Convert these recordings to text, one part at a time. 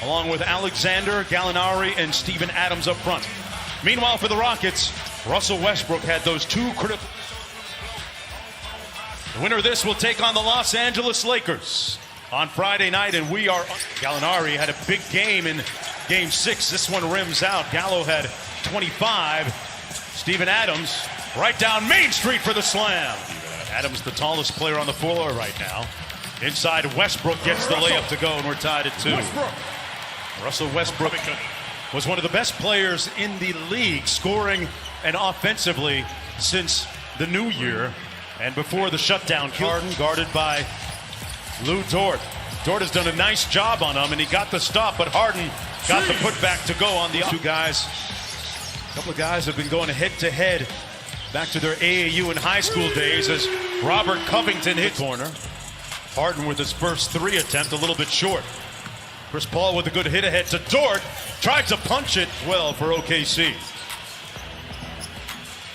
along with Alexander, Gallinari, and Steven Adams up front. Meanwhile, for the Rockets, Russell Westbrook had those two critical. The winner of this will take on the Los Angeles Lakers on Friday night, and we are. Gallinari had a big game in Game 6. This one rims out. Gallo had 25. Steven Adams right down Main Street for the slam. Adams, the tallest player on the floor right now. Inside, Westbrook gets the layup to go, and we're tied at 2. Russell Westbrook was one of the best players in the league, scoring and offensively since the new year and before the shutdown. Harden guarded by Lou Dort. Dort has done a nice job on him, and he got the stop, but Harden got the putback to go on the two guys. A couple of guys have been going head-to-head back to their AAU and high school days as Robert Covington hit corner. Harden with his first 3 attempt, a little bit short. Chris Paul with a good hit ahead to Dort. Tried to punch it well for OKC.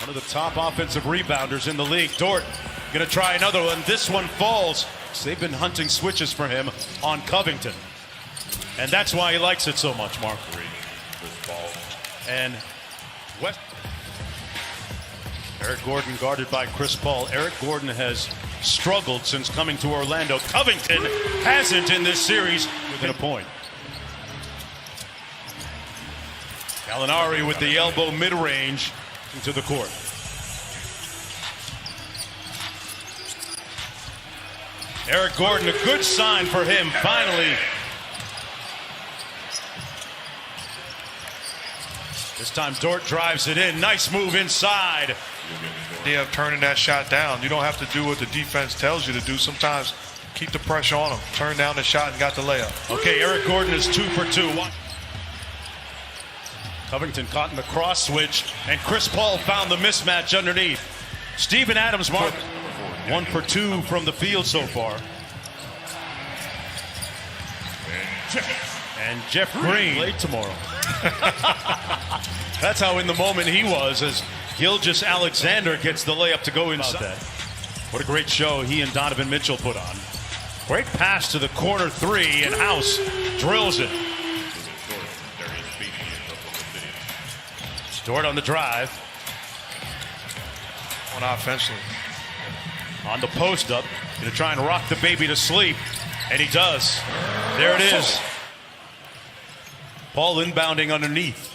One of the top offensive rebounders in the league. Dort going to try another one. This one falls. They've been hunting switches for him on Covington. And that's why he likes it so much, Mark. And West. Eric Gordon guarded by Chris Paul. Eric Gordon has struggled since coming to Orlando. Covington hasn't in this series within a point. Gallinari with the elbow mid-range into the court. Eric Gordon, a good sign for him, finally. This time Dort drives it in. Nice move inside. Idea of turning that shot down. You don't have to do what the defense tells you to do. Sometimes keep the pressure on him. Turn down the shot and got the layup. Okay, Eric Gordon is 2 for 2. Covington caught in the cross switch, and Chris Paul found the mismatch underneath. Steven Adams, Mark, 1 for 2 from the field so far. And Jeff Green late tomorrow. That's how in the moment he was as Gilgeous Alexander gets the layup to go inside. What a great show he and Donovan Mitchell put on. Great pass to the corner 3, and House drills it. Dort on the drive. On offensively. On the post up. Going to try and rock the baby to sleep. And he does. There it is. Paul inbounding underneath.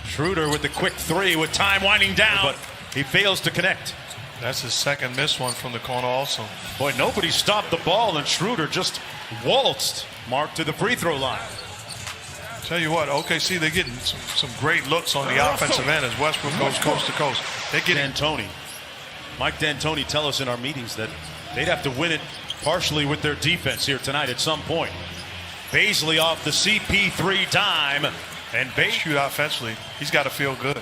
Schroeder with the quick 3 with time winding down, but he fails to connect. That's his second missed one from the corner also. Boy, nobody stopped the ball, and Schroeder just waltzed Mark to the free throw line. Tell you what, OKC, they're getting some great looks on the offensive end as Westbrook goes coast to coast. They're getting D'Antoni. Mike D'Antoni tell us in our meetings that they'd have to win it partially with their defense here tonight at some point. Baisley off the CP3 dime, and shoot offensively. He's got to feel good.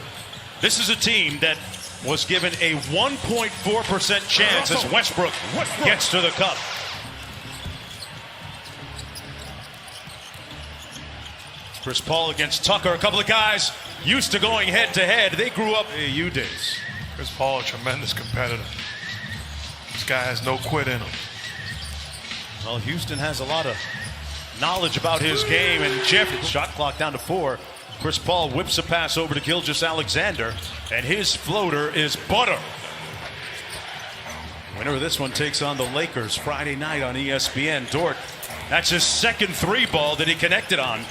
This is a team that was given a 1.4% chance as Westbrook gets to the cup. Chris Paul against Tucker. A couple of guys used to going head-to-head. They grew up AAU days. Chris Paul, a tremendous competitor. This guy has no quit in him. Well, Houston has a lot of knowledge about his game, and Jeff, shot clock down to 4. Chris Paul whips a pass over to Gilgeous Alexander, and his floater is butter. Winner of this one takes on the Lakers Friday night on ESPN. Dort, that's his second 3-ball that he connected on.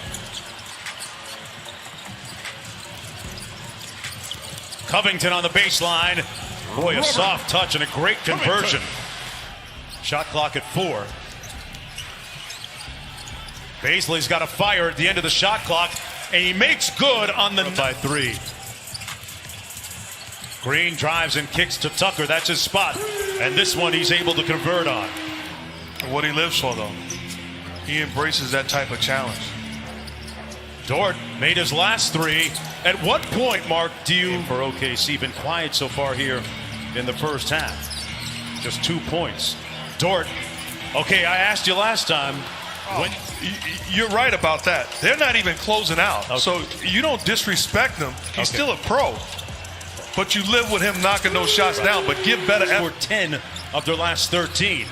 Covington on the baseline. Boy, a soft touch and a great conversion. Shot clock at 4. Baisley's got a fire at the end of the shot clock, and he makes good on the by 3. Green drives and kicks to Tucker. That's his spot. And this one he's able to convert on. What he lives for, though. He embraces that type of challenge. Dort made his last 3. At what point, Mark, do you, for OKC, been quiet so far here in the first half? Just 2 points. Dort, okay, I asked you last time. You're right about that. They're not even closing out. Okay. So you don't disrespect him. He's still a pro. But you live with him knocking those shots down, but give better effort. 10 of their last 13.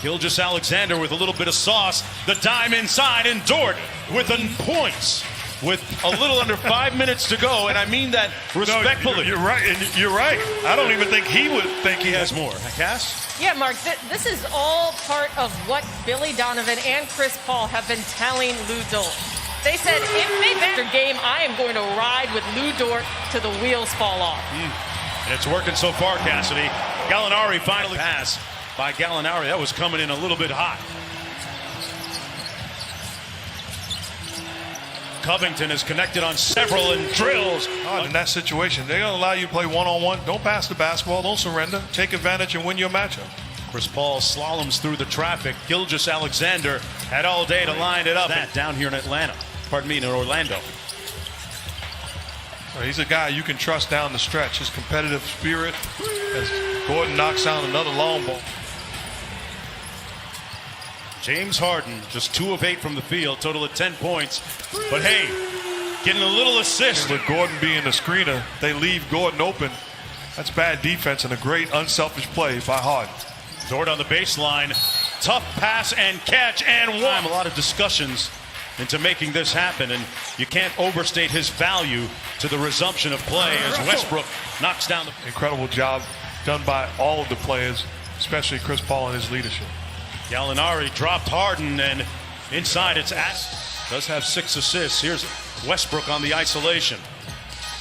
Gilgeous-Alexander with a little bit of sauce. The dime inside, and Dort with the points with a little under 5 minutes to go, and I mean that respectfully. No, you're right, and you're right. I don't even think he would think he has more. Cass? Yeah, Mark, this is all part of what Billy Donovan and Chris Paul have been telling Lou Dort. They said, if they bet their game, I am going to ride with Lou Dort till the wheels fall off. And it's working so far, Cassidy. Gallinari finally passed by Gallinari. That was coming in a little bit hot. Covington is connected on several and drills. In that situation, they're going to allow you to play one-on-one. Don't pass the basketball. Don't surrender. Take advantage and win your matchup. Chris Paul slaloms through the traffic. Gilgeous-Alexander had all day to line it up. That down here in Atlanta. Pardon me, in Orlando. He's a guy you can trust down the stretch. His competitive spirit as Gordon knocks down another long ball. James Harden, just 2 of 8 from the field, total of 10 points. But hey, getting a little assist. With Gordon being the screener, they leave Gordon open. That's bad defense and a great unselfish play by Harden. Dort on the baseline, tough pass and catch and one. A lot of discussions into making this happen, and you can't overstate his value to the resumption of play as Westbrook knocks down the... Incredible job done by all of the players, especially Chris Paul and his leadership. Gallinari dropped Harden, and inside it's does have 6 assists. Here's Westbrook on the isolation.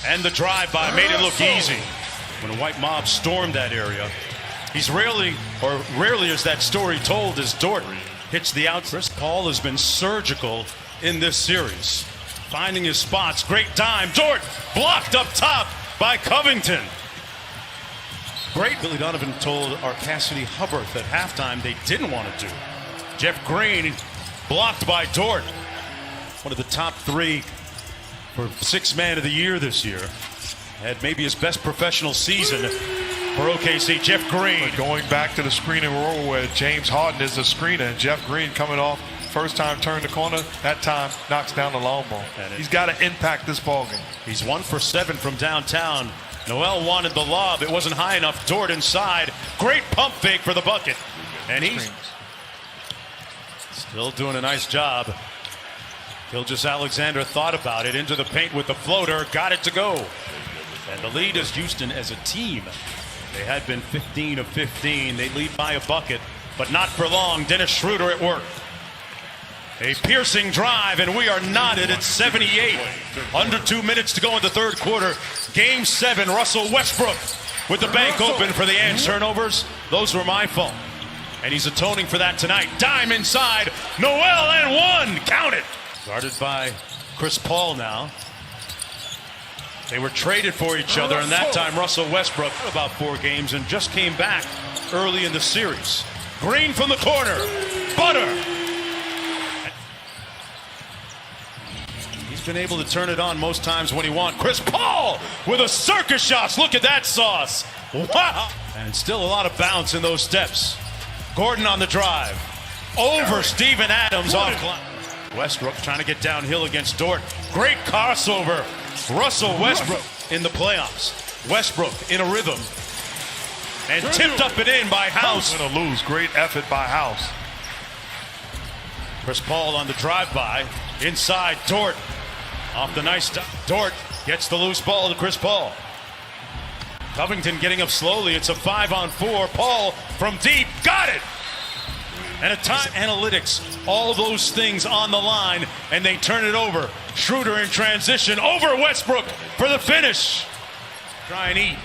And the drive-by made it look easy. When a white mob stormed that area, he's rarely is that story told as Dort hits the out. Chris Paul has been surgical in this series, finding his spots. Great dime. Dort blocked up top by Covington. Great. Billy Donovan told our Cassidy Hubbard at halftime they didn't want to do. Jeff Green blocked by Dort. One of the top 3 for 6th man of the year this year. Had maybe his best professional season for OKC. Jeff Green. Going back to the screening role where James Harden is the screener, and Jeff Green coming off, first time turn the corner, that time knocks down the long ball. He's got to impact this ball game. He's 1 for 7 from downtown. Noel wanted the lob. It wasn't high enough. Dort inside. Great pump fake for the bucket. And he's still doing a nice job. Gilgeous-Alexander thought about it. Into the paint with the floater. Got it to go. And the lead is Houston as a team. They had been 15 of 15. They lead by a bucket, but not for long. Dennis Schroeder at work. A piercing drive, and we are knotted at 78. Under 2 minutes to go in the third quarter. Game 7, Russell Westbrook with the bank open for the end turnovers. Those were my fault. And he's atoning for that tonight. Dime inside. Noel and 1. Count it. Guarded by Chris Paul now. They were traded for each other, and that time Russell Westbrook about 4 games and just came back early in the series. Green from the corner. Butter. He's been able to turn it on most times when he wants. Chris Paul with a circus shots. Look at that sauce. Wow. And still a lot of bounce in those steps. Gordon on the drive. Over Steven Adams off. Westbrook trying to get downhill against Dort. Great crossover. Russell Westbrook in the playoffs. Westbrook in a rhythm. And tipped up and in by House. Going to lose. Great effort by House. Chris Paul on the drive-by. Inside, Dort. Off the nice stop. Dort gets the loose ball to Chris Paul. Covington getting up slowly. It's a 5-on-4. Paul from deep. Got it! And a time analytics. All those things on the line. And they turn it over. Schroeder in transition. Over Westbrook for the finish. Try and eat.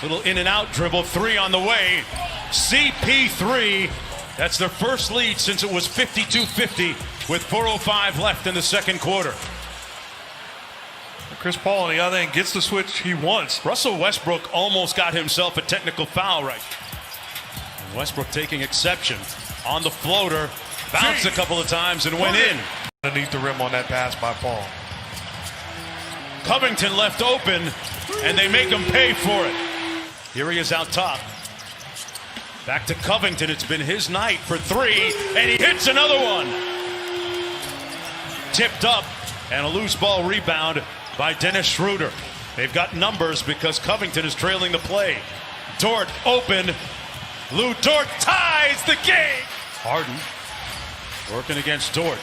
Little in and out dribble. 3 on the way. CP3. That's their first lead since it was 52-50 with 4:05 left in the second quarter. Chris Paul on the other end gets the switch he wants. Russell Westbrook almost got himself a technical foul right. And Westbrook taking exception on the floater. Bounced a couple of times and went in. Underneath the rim on that pass by Paul. Covington left open, and they make him pay for it. Here he is out top. Back to Covington. It's been his night for 3, and he hits another one. Tipped up, and a loose ball rebound by Dennis Schroeder. They've got numbers because Covington is trailing the play. Dort open. Lou Dort tie. ties the game. Harden working against Dort.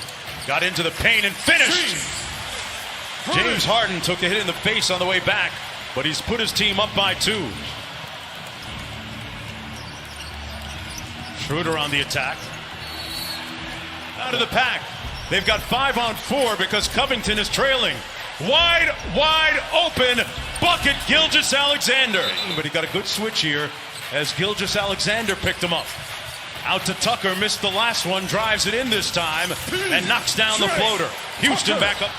Got into the paint and finished. James Harden took a hit in the face on the way back, but he's put his team up by 2. Schroeder on the attack. Out of the pack. They've got 5 on 4 because Covington is trailing. Wide open bucket, Gilgeous-Alexander. But he got a good switch here as Gilgeous-Alexander picked him up. Out to Tucker, missed the last one, drives it in this time, and knocks down the floater. Houston back up.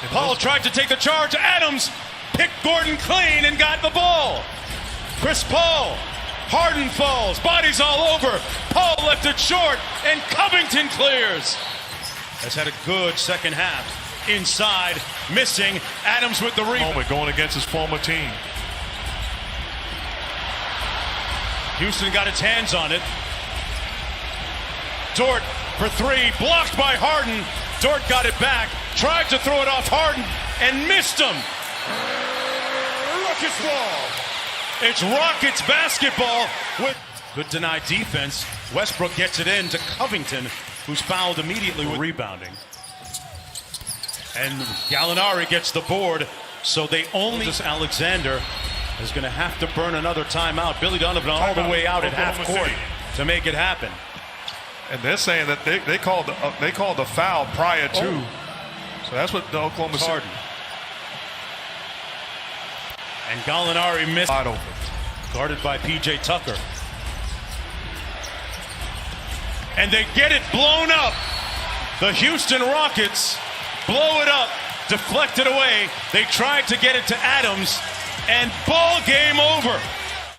Paul tried to take the charge. Adams picked Gordon clean and got the ball. Chris Paul. Harden falls. Bodies all over. Paul left it short, and Covington clears. Has had a good second half. Inside, missing. Adams with the rebound. Going against his former team. Houston got its hands on it. Dort for 3, blocked by Harden. Dort got it back, tried to throw it off Harden, and missed him. Rockets ball. It's Rockets basketball with good denied defense. Westbrook gets it in to Covington, who's fouled immediately with rebounding. And Gallinari gets the board, so they only... Alexander is going to have to burn another timeout. Billy Donovan all the way out at half court to make it happen. And they're saying that they called the foul prior to. So that's what the Oklahoma City. Harden. And Gallinari missed. Wide open. Guarded by P.J. Tucker. And they get it blown up. The Houston Rockets blow it up, deflect it away. They tried to get it to Adams, and ball game over.